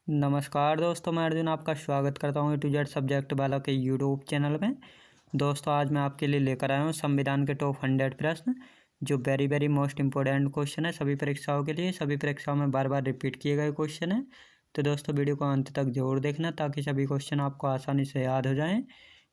नमस्कार दोस्तों, मैं अर्जुन आपका स्वागत करता हूँ A to Z सब्जेक्ट वाला के यूट्यूब चैनल में। दोस्तों आज मैं आपके लिए लेकर आया हूँ संविधान के टॉप 100 प्रश्न, जो वेरी मोस्ट इम्पोर्टेंट क्वेश्चन है सभी परीक्षाओं के लिए। सभी परीक्षाओं में बार बार रिपीट किए गए क्वेश्चन है। तो दोस्तों वीडियो को अंत तक जरूर देखना ताकि सभी क्वेश्चन आपको आसानी से याद हो जाएँ।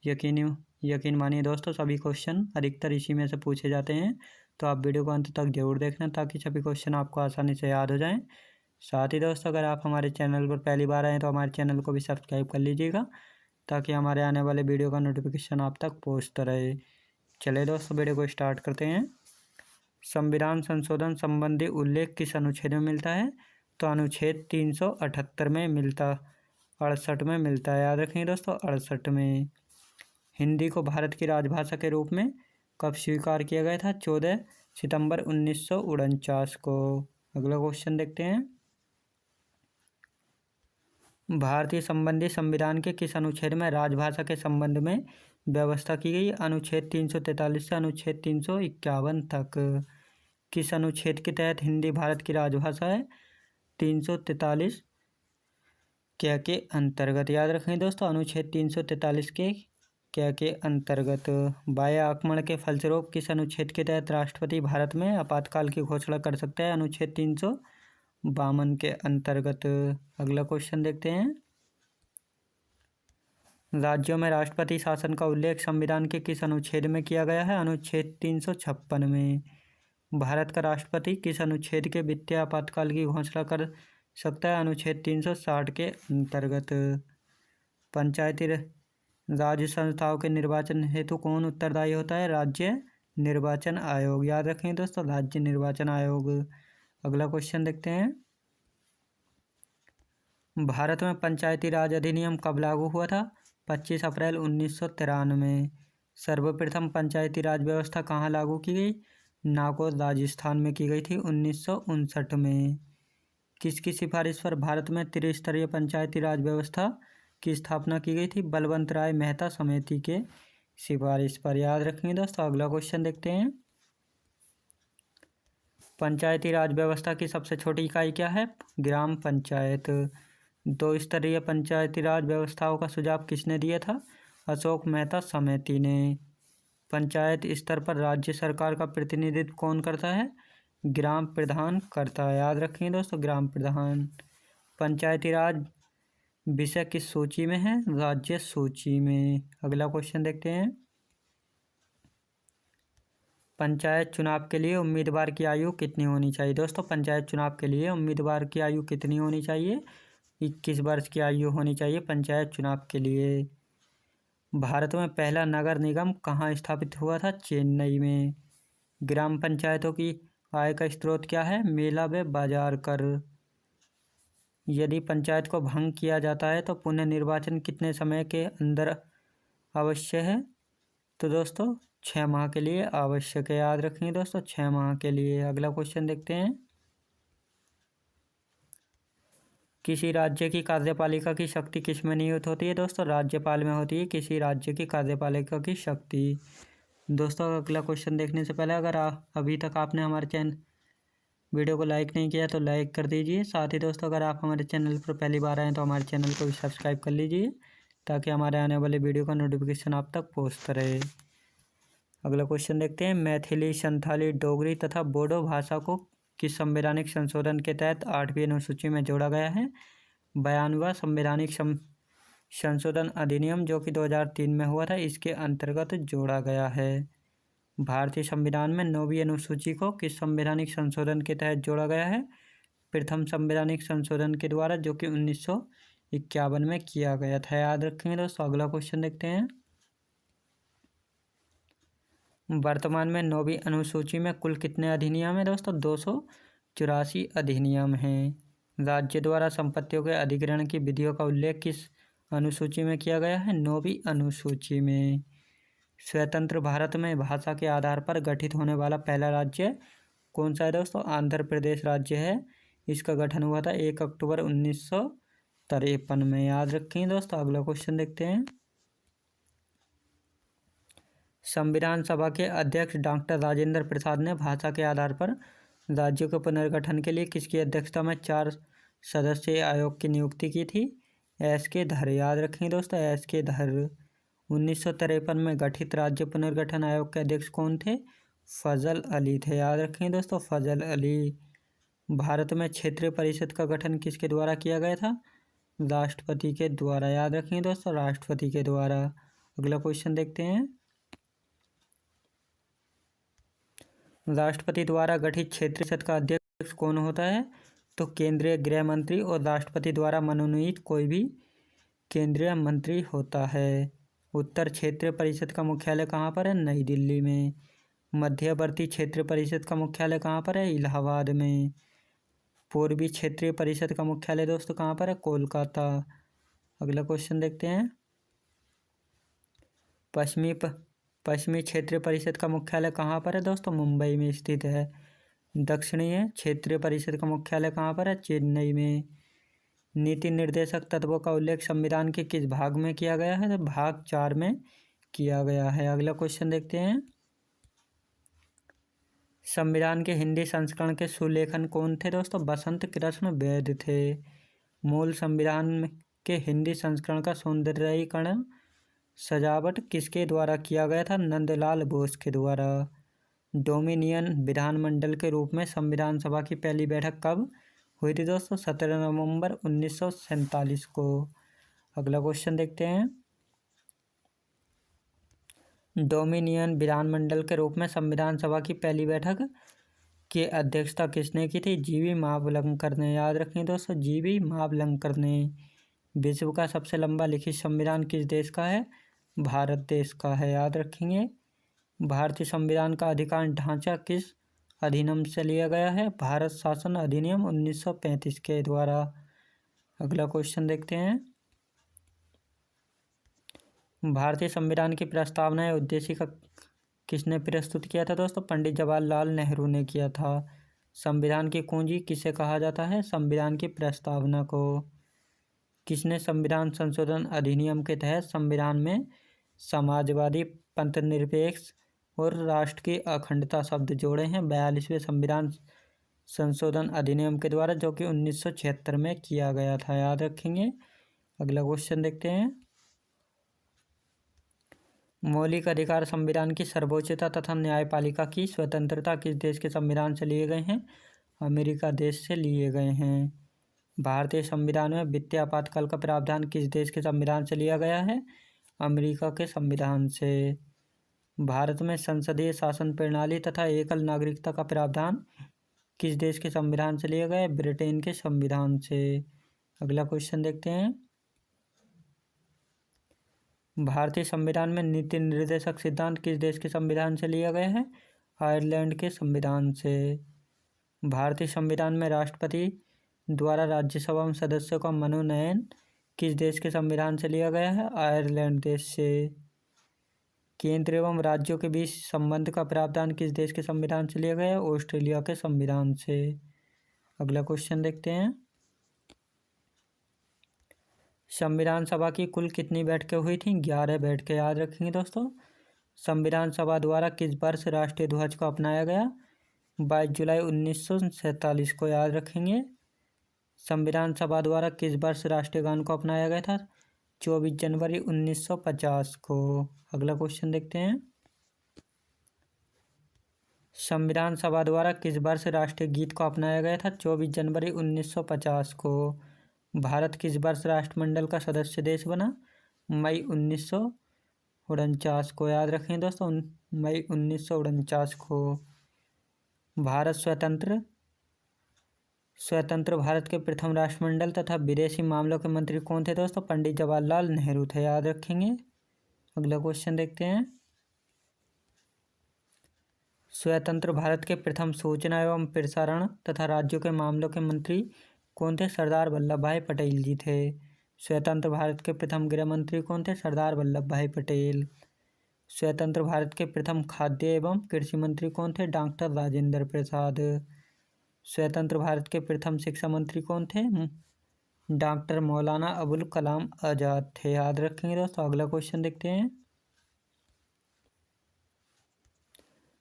यकीन मानिए दोस्तों, सभी क्वेश्चन अधिकतर इसी में से पूछे जाते हैं। तो आप वीडियो को अंत तक जरूर देखना ताकि सभी क्वेश्चन आपको आसानी से याद हो जाएँ। साथ ही दोस्तों, अगर आप हमारे चैनल पर पहली बार आए तो हमारे चैनल को भी सब्सक्राइब कर लीजिएगा ताकि हमारे आने वाले वीडियो का नोटिफिकेशन आप तक पहुंचता रहे। चलिए दोस्तों, वीडियो को स्टार्ट करते हैं। संविधान संशोधन संबंधी उल्लेख किस अनुच्छेद में मिलता है? तो अनुच्छेद 378 में मिलता 68 में मिलता है। याद रखेंगे दोस्तों, 68 में। हिंदी को भारत की राजभाषा के रूप में कब स्वीकार किया गया था? 14 सितंबर 1949 को। अगला क्वेश्चन देखते हैं। भारतीय संबंधी संविधान के किस अनुच्छेद में राजभाषा के संबंध में व्यवस्था की गई? अनुच्छेद 343 से अनुच्छेद 351 तक। किस अनुच्छेद के तहत हिंदी भारत की राजभाषा है? 343 क्या के अंतर्गत। याद रखें दोस्तों, अनुच्छेद 343 के अंतर्गत। बाह्य आक्रमण के फलस्वरूप किस अनुच्छेद के तहत राष्ट्रपति भारत में आपातकाल की घोषणा कर सकता है? अनुच्छेद 352 के अंतर्गत। अगला क्वेश्चन देखते हैं। राज्यों में राष्ट्रपति शासन का उल्लेख संविधान के किस अनुच्छेद में किया गया है? अनुच्छेद 356 में। भारत का राष्ट्रपति किस अनुच्छेद के वित्तीय आपातकाल की घोषणा कर सकता है? अनुच्छेद 360 के अंतर्गत। पंचायती राज संस्थाओं के निर्वाचन हेतु कौन उत्तरदायी होता है? राज्य निर्वाचन आयोग। याद रखें दोस्तों, राज्य निर्वाचन आयोग। अगला क्वेश्चन देखते हैं। भारत में पंचायती राज अधिनियम कब लागू हुआ था? 25 अप्रैल 1993। सर्वप्रथम पंचायती राज व्यवस्था कहाँ लागू की गई? नागौर राजस्थान में की गई थी 1959 में। किसकी सिफारिश पर भारत में त्रिस्तरीय पंचायती राज व्यवस्था की स्थापना की गई थी? बलवंत राय मेहता समिति के सिफारिश पर। याद रखेंगे दोस्तों। अगला क्वेश्चन देखते हैं। पंचायती राज व्यवस्था की सबसे छोटी इकाई क्या है? ग्राम पंचायत। दो स्तरीय पंचायती राज व्यवस्थाओं का सुझाव किसने दिया था? अशोक मेहता समिति ने। पंचायत स्तर पर राज्य सरकार का प्रतिनिधित्व कौन करता है? ग्राम प्रधान करता है। याद रखेंगे दोस्तों, ग्राम प्रधान। पंचायती राज विषय किस सूची में है? राज्य सूची में। अगला क्वेश्चन देखते हैं। पंचायत चुनाव के लिए उम्मीदवार की आयु कितनी होनी चाहिए? दोस्तों, पंचायत चुनाव के लिए उम्मीदवार की आयु कितनी होनी चाहिए? 21 वर्ष की आयु होनी चाहिए पंचायत चुनाव के लिए। भारत में पहला नगर निगम कहाँ स्थापित हुआ था? चेन्नई में। ग्राम पंचायतों की आय का स्रोत क्या है? मेला व बाजार कर। यदि पंचायत को भंग किया जाता है तो पुनः निर्वाचन कितने समय के अंदर आवश्यक है? तो दोस्तों 6 माह के लिए आवश्यक है। याद रखेंगे दोस्तों, 6 माह के लिए। अगला क्वेश्चन देखते हैं। किसी राज्य की कार्यपालिका की शक्ति किस में निहित होती है? दोस्तों, राज्यपाल में होती है किसी राज्य की कार्यपालिका की शक्ति। दोस्तों, अगला क्वेश्चन देखने से पहले अगर अभी तक आपने हमारे वीडियो को लाइक नहीं किया तो लाइक कर दीजिए। साथ ही दोस्तों, अगर आप हमारे चैनल पर पहली बार आएँ तो हमारे चैनल को भी सब्सक्राइब कर लीजिए ताकि हमारे आने वाले वीडियो का नोटिफिकेशन आप तक पहुँचता रहे। अगला क्वेश्चन देखते हैं। मैथिली, संथाली, डोगरी तथा बोडो भाषा को किस संवैधानिक संशोधन के तहत 8वीं अनुसूची में जोड़ा गया है? 92वां संवैधानिक संशोधन अधिनियम, जो कि 2003 में हुआ था, इसके अंतर्गत जोड़ा गया है। भारतीय संविधान में 9वीं अनुसूची को किस संवैधानिक संशोधन के तहत जोड़ा गया है? प्रथम संवैधानिक संशोधन के द्वारा, जो कि 1951 में किया गया था। याद रखेंगे दोस्तों। अगला क्वेश्चन देखते हैं। वर्तमान में 9वीं अनुसूची में कुल कितने अधिनियम हैं? दोस्तों, 284 अधिनियम हैं। राज्य द्वारा संपत्तियों के अधिग्रहण की विधियों का उल्लेख किस अनुसूची में किया गया है? 9वीं अनुसूची में। स्वतंत्र भारत में भाषा के आधार पर गठित होने वाला पहला राज्य कौन सा है? दोस्तों, आंध्र प्रदेश राज्य है। इसका गठन हुआ था 1 अक्टूबर 1953 में। याद रखें दोस्तों। अगला क्वेश्चन देखते हैं। संविधान सभा के अध्यक्ष डॉक्टर राजेंद्र प्रसाद ने भाषा के आधार पर राज्यों के पुनर्गठन के लिए किसकी अध्यक्षता में 4 सदस्य आयोग की नियुक्ति की थी? एस के धर। याद रखेंगे दोस्तों, एस के धर। 1953 में गठित राज्य पुनर्गठन आयोग के अध्यक्ष कौन थे? फजल अली थे। याद रखेंगे दोस्तों, फजल अली। भारत में क्षेत्रीय परिषद का गठन किसके द्वारा किया गया था? राष्ट्रपति के द्वारा। याद रखेंगे दोस्तों, राष्ट्रपति के द्वारा। अगला क्वेश्चन देखते हैं। राष्ट्रपति द्वारा गठित क्षेत्रीय परिषद का अध्यक्ष कौन होता है? तो केंद्रीय गृह मंत्री और राष्ट्रपति द्वारा मनोनीत कोई भी केंद्रीय मंत्री होता है। उत्तर क्षेत्रीय परिषद का मुख्यालय कहाँ पर है? नई दिल्ली में। मध्यवर्ती क्षेत्रीय परिषद का मुख्यालय कहाँ पर है? इलाहाबाद में। पूर्वी क्षेत्रीय परिषद का मुख्यालय दोस्तों कहाँ पर है? कोलकाता। अगला क्वेश्चन देखते हैं। पश्चिमी क्षेत्रीय परिषद का मुख्यालय कहाँ पर है दोस्तों? मुंबई में स्थित है। दक्षिणीय क्षेत्रीय परिषद का मुख्यालय कहाँ पर है? चेन्नई में। नीति निर्देशक तत्वों का उल्लेख संविधान के किस भाग में किया गया है? तो भाग 4 में किया गया है। अगला क्वेश्चन देखते हैं। संविधान के हिंदी संस्करण के सुलेखन कौन थे दोस्तों? बसंत कृष्ण वैद्य थे। मूल संविधान के हिंदी संस्करण का सौंदर्यीकरण सजावट किसके द्वारा किया गया था? नंदलाल बोस के द्वारा। डोमिनियन विधानमंडल के रूप में संविधान सभा की पहली बैठक कब हुई थी दोस्तों? 17 नवंबर 1947 को। अगला क्वेश्चन देखते हैं। डोमिनियन विधानमंडल के रूप में संविधान सभा की पहली बैठक की अध्यक्षता किसने की थी? जीवी मावलंकर ने। याद रखें दोस्तों, जीवी मावलंकर ने। विश्व का सबसे लंबा लिखित संविधान किस देश का है? भारत देश का है। याद रखेंगे। भारतीय संविधान का अधिकार ढांचा किस अधिनियम से लिया गया है? भारत शासन अधिनियम 1935 के द्वारा। अगला क्वेश्चन देखते हैं। भारतीय संविधान की प्रस्तावना या उद्देशिका किसने प्रस्तुत किया था दोस्तों? पंडित जवाहरलाल नेहरू ने किया था। संविधान की कुंजी किसे कहा जाता है? संविधान की प्रस्तावना को। किसने संविधान संशोधन अधिनियम के तहत संविधान में समाजवादी, पंथनिरपेक्ष और राष्ट्र की अखंडता शब्द जोड़े हैं? 42वें संविधान संशोधन अधिनियम के द्वारा, जो कि 1976 में किया गया था। याद रखेंगे। अगला क्वेश्चन देखते हैं। मौलिक अधिकार संविधान की सर्वोच्चता तथा न्यायपालिका की स्वतंत्रता किस देश के संविधान से लिए गए हैं? अमेरिका देश से लिए गए हैं। भारतीय संविधान में वित्तीय आपातकाल का प्रावधान किस देश के संविधान से लिया गया है? अमेरिका के संविधान से। भारत में संसदीय शासन प्रणाली तथा एकल नागरिकता का प्रावधान किस देश के संविधान से लिया गया है? ब्रिटेन के संविधान से। अगला क्वेश्चन देखते हैं। भारतीय संविधान में नीति निर्देशक सिद्धांत किस देश के संविधान से लिया गया है? आयरलैंड के संविधान से। भारतीय संविधान में राष्ट्रपति द्वारा राज्यसभा में सदस्यों का मनोनयन किस देश के संविधान से लिया गया है? आयरलैंड देश से। केंद्र एवं राज्यों के बीच संबंध का प्रावधान किस देश के संविधान से लिया गया है? ऑस्ट्रेलिया के संविधान से। अगला क्वेश्चन देखते हैं। संविधान सभा की कुल कितनी बैठकें हुई थी? 11 बैठकें। याद रखेंगे दोस्तों। संविधान सभा द्वारा किस वर्ष राष्ट्रीय ध्वज को अपनाया गया? 22 जुलाई 1947 को। याद रखेंगे। संविधान सभा द्वारा किस वर्ष राष्ट्रीय गान को अपनाया गया था? 24 जनवरी 1950 को। अगला क्वेश्चन देखते हैं। संविधान सभा द्वारा किस वर्ष राष्ट्रीय गीत को अपनाया गया था? 24 जनवरी 1950 को। भारत किस वर्ष राष्ट्रमंडल का सदस्य देश बना? मई 1949 को। याद रखें दोस्तों, मई 1949 को। भारत स्वतंत्र भारत के प्रथम राष्ट्रमंडल तथा विदेशी मामलों के मंत्री कौन थे दोस्तों? पंडित जवाहरलाल नेहरू थे। याद रखेंगे। अगला क्वेश्चन देखते हैं। स्वतंत्र भारत के प्रथम सूचना एवं प्रसारण तथा राज्यों के मामलों के मंत्री कौन थे? सरदार वल्लभ भाई पटेल जी थे। स्वतंत्र भारत के प्रथम गृह मंत्री कौन थे? सरदार वल्लभ भाई पटेल। स्वतंत्र भारत के प्रथम खाद्य एवं कृषि मंत्री कौन थे? डॉक्टर राजेंद्र प्रसाद। स्वतंत्र भारत के प्रथम शिक्षा मंत्री कौन थे? डॉक्टर मौलाना अबुल कलाम आज़ाद थे। याद रखेंगे दोस्तों। अगला क्वेश्चन देखते हैं।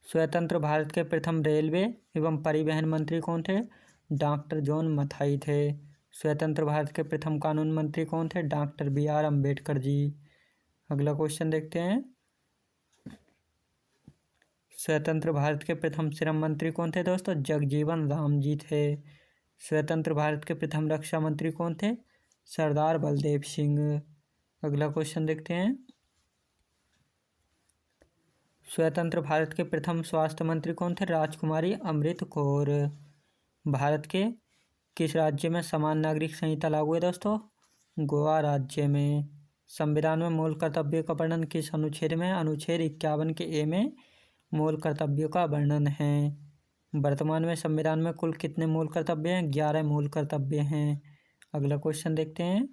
स्वतंत्र भारत के प्रथम रेलवे एवं परिवहन मंत्री कौन थे? डॉक्टर जॉन मथाई थे। स्वतंत्र भारत के प्रथम कानून मंत्री कौन थे? Doctor BR Ambedkar ji. अगला क्वेश्चन देखते हैं। स्वतंत्र भारत के प्रथम श्रम मंत्री कौन थे दोस्तों? जगजीवन राम जी थे। स्वतंत्र भारत के प्रथम रक्षा मंत्री कौन थे? सरदार बलदेव सिंह। अगला क्वेश्चन देखते हैं। स्वतंत्र भारत के प्रथम स्वास्थ्य मंत्री कौन थे? राजकुमारी अमृत कौर। भारत के किस राज्य में समान नागरिक संहिता लागू है दोस्तों? गोवा राज्य में। संविधान में मूल कर्तव्यों का वर्णन किस अनुच्छेद में? अनुच्छेद 51 के ए में मूल कर्तव्यों का वर्णन है। वर्तमान में संविधान में कुल कितने मूल कर्तव्य हैं? 11 मूल कर्तव्य हैं। अगला क्वेश्चन देखते हैं।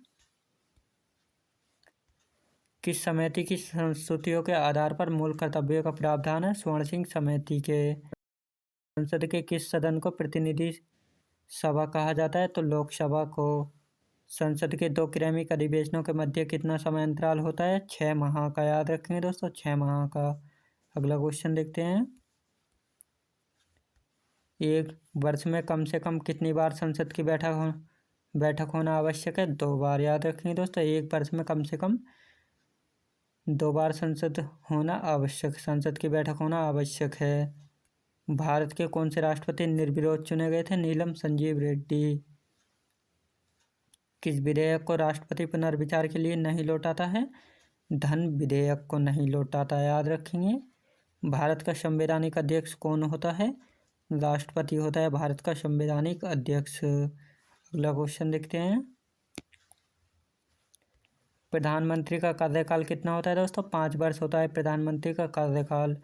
किस समिति की संस्तुतियों के आधार पर मूल कर्तव्यों का प्रावधान है? स्वर्ण सिंह समिति के। संसद के किस सदन को प्रतिनिधि सभा कहा जाता है? तो लोकसभा को। संसद के 2 क्रमिक अधिवेशनों के मध्य कितना समय अंतराल होता है? 6 माह का। याद रखेंगे दोस्तों, 6 माह का। अगला क्वेश्चन देखते हैं। एक वर्ष में कम से कम कितनी बार संसद की बैठक होना आवश्यक है? 2 बार। याद रखेंगे दोस्तों, एक वर्ष में कम से कम 2 बार संसद की बैठक होना आवश्यक है। भारत के कौन से राष्ट्रपति निर्विरोध चुने गए थे? नीलम संजीव रेड्डी। किस विधेयक को राष्ट्रपति पुनर्विचार के लिए नहीं लौटाता है? धन विधेयक को नहीं लौटाता। याद रखेंगे। भारत का संवैधानिक अध्यक्ष कौन होता है? राष्ट्रपति होता है भारत का संवैधानिक अध्यक्ष। अगला क्वेश्चन देखते हैं। प्रधानमंत्री का कार्यकाल कितना होता है दोस्तों? 5 वर्ष होता है प्रधानमंत्री का कार्यकाल।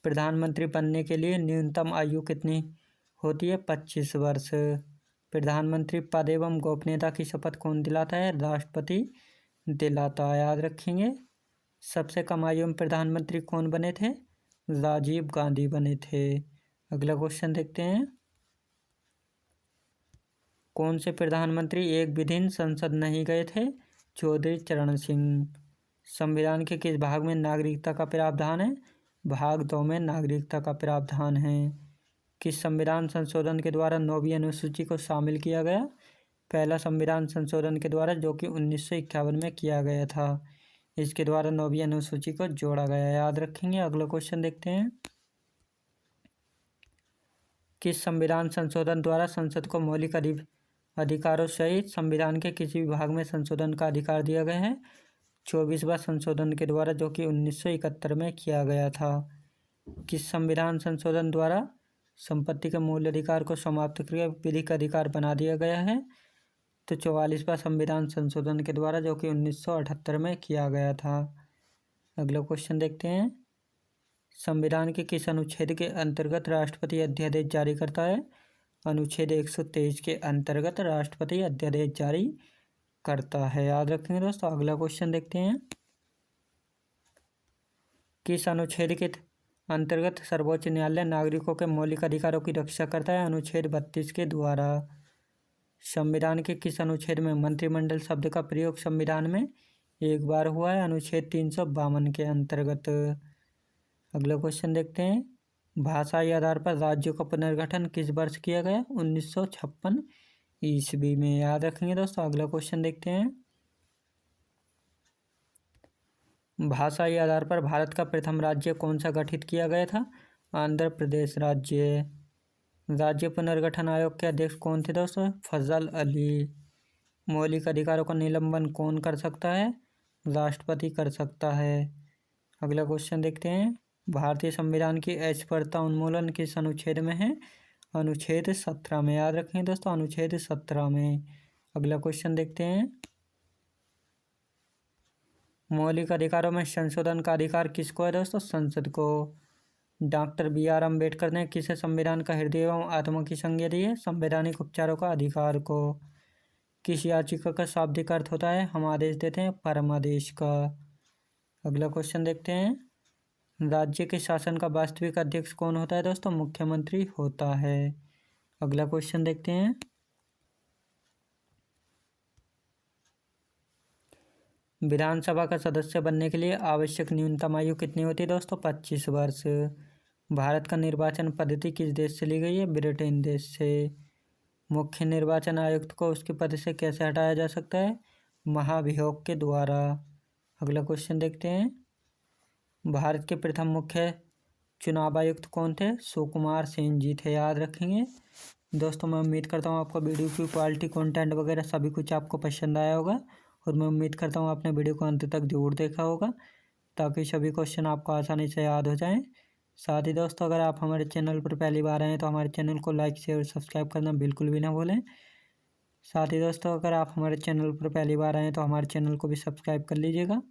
प्रधानमंत्री बनने के लिए न्यूनतम आयु कितनी होती है? 25 वर्ष। प्रधानमंत्री पद एवं गोपनीयता की शपथ कौन दिलाता है? राष्ट्रपति दिलाता है। याद रखेंगे। सबसे कम आयु में प्रधानमंत्री कौन बने थे? राजीव गांधी बने थे। अगला क्वेश्चन देखते हैं। कौन से प्रधानमंत्री एक भी दिन संसद नहीं गए थे? चौधरी चरण सिंह। संविधान के किस भाग में नागरिकता का प्रावधान है? भाग 2 में नागरिकता का प्रावधान है। किस संविधान संशोधन के द्वारा 9वीं अनुसूची को शामिल किया गया? पहला संविधान संशोधन के द्वारा, जो कि 1951 में किया गया था। इसके द्वारा 9वीं अनुसूची को जोड़ा गया। याद रखेंगे। अगला क्वेश्चन देखते हैं। किस संविधान संशोधन द्वारा संसद को मौलिक अधिकारों सहित संविधान के किसी भी भाग में संशोधन का अधिकार दिया गया है? 24वां संशोधन के द्वारा, जो कि 1971 में किया गया था। किस संविधान संशोधन द्वारा संपत्ति के मूल अधिकार को समाप्त करके विधिक अधिकार बना दिया गया है? तो 44वां संविधान संशोधन के द्वारा, जो कि 1978 में किया गया था। अगला क्वेश्चन देखते हैं। संविधान के किस अनुच्छेद के अंतर्गत राष्ट्रपति अध्यादेश जारी करता है? अनुच्छेद 123 के अंतर्गत राष्ट्रपति अध्यादेश जारी करता है। याद रखेंगे दोस्तों। अगला क्वेश्चन देखते हैं। किस अनुच्छेद के अंतर्गत सर्वोच्च न्यायालय नागरिकों के मौलिक अधिकारों की रक्षा करता है? अनुच्छेद 32 के द्वारा। संविधान के किस अनुच्छेद में मंत्रिमंडल शब्द का प्रयोग संविधान में एक बार हुआ है? अनुच्छेद 352 के अंतर्गत। अगला क्वेश्चन देखते हैं। भाषाई आधार पर राज्यों का पुनर्गठन किस वर्ष किया गया? 1956 ईस्वी में। याद रखेंगे दोस्तों। अगला क्वेश्चन देखते हैं। भाषाई आधार पर भारत का प्रथम राज्य कौन सा गठित किया गया था? आंध्र प्रदेश राज्य। राज्य पुनर्गठन आयोग के अध्यक्ष कौन थे दोस्तों? फजल अली। मौलिक अधिकारों का निलंबन कौन कर सकता है? राष्ट्रपति कर सकता है। अगला क्वेश्चन देखते हैं। भारतीय संविधान की अस्पृश्यता उन्मूलन किस अनुच्छेद में है? अनुच्छेद 17 में। याद रखें दोस्तों, अनुच्छेद 17 में। अगला क्वेश्चन देखते हैं। मौलिक अधिकारों में संशोधन का अधिकार किसको है दोस्तों? संसद को। डॉक्टर BR अम्बेडकर ने किसे संविधान का हृदय एवं आत्मा की संज्ञा दी है? संवैधानिक उपचारों का अधिकार को। किस याचिका का शाब्दिक अर्थ होता है? हम आदेश देते हैं परमादेश का। अगला क्वेश्चन देखते हैं। राज्य के शासन का वास्तविक अध्यक्ष कौन होता है दोस्तों? मुख्यमंत्री होता है। अगला क्वेश्चन देखते हैं। विधानसभा का सदस्य बनने के लिए आवश्यक न्यूनतम आयु कितनी होती है दोस्तों? 25 वर्ष। भारत का निर्वाचन पद्धति किस देश से ली गई है? ब्रिटेन देश से। मुख्य निर्वाचन आयुक्त को उसके पद से कैसे हटाया जा सकता है? महाभियोग के द्वारा। अगला क्वेश्चन देखते हैं। भारत के प्रथम मुख्य चुनाव आयुक्त कौन थे? सुकुमार सेन जी थे, याद रखेंगे। दोस्तों मैं उम्मीद करता हूँ आपका वीडियो की क्वालिटी, कंटेंट वगैरह सभी कुछ आपको पसंद आया होगा और मैं उम्मीद करता हूँ आपने वीडियो को अंत तक जरूर देखा होगा ताकि सभी क्वेश्चन आपको आसानी से याद हो जाएं। साथ ही दोस्तों अगर आप हमारे चैनल पर पहली बार आए हैं तो हमारे चैनल को लाइक शेयर और सब्सक्राइब करना बिल्कुल भी ना भूलें। साथ ही दोस्तों अगर आप हमारे चैनल पर पहली बार आए हैं तो हमारे चैनल को भी सब्सक्राइब कर लीजिएगा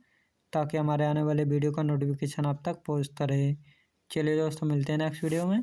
ताकि हमारे आने वाले वीडियो का नोटिफिकेशन आप तक पहुँचता रहे। चलिए दोस्तों मिलते हैं नेक्स्ट वीडियो में।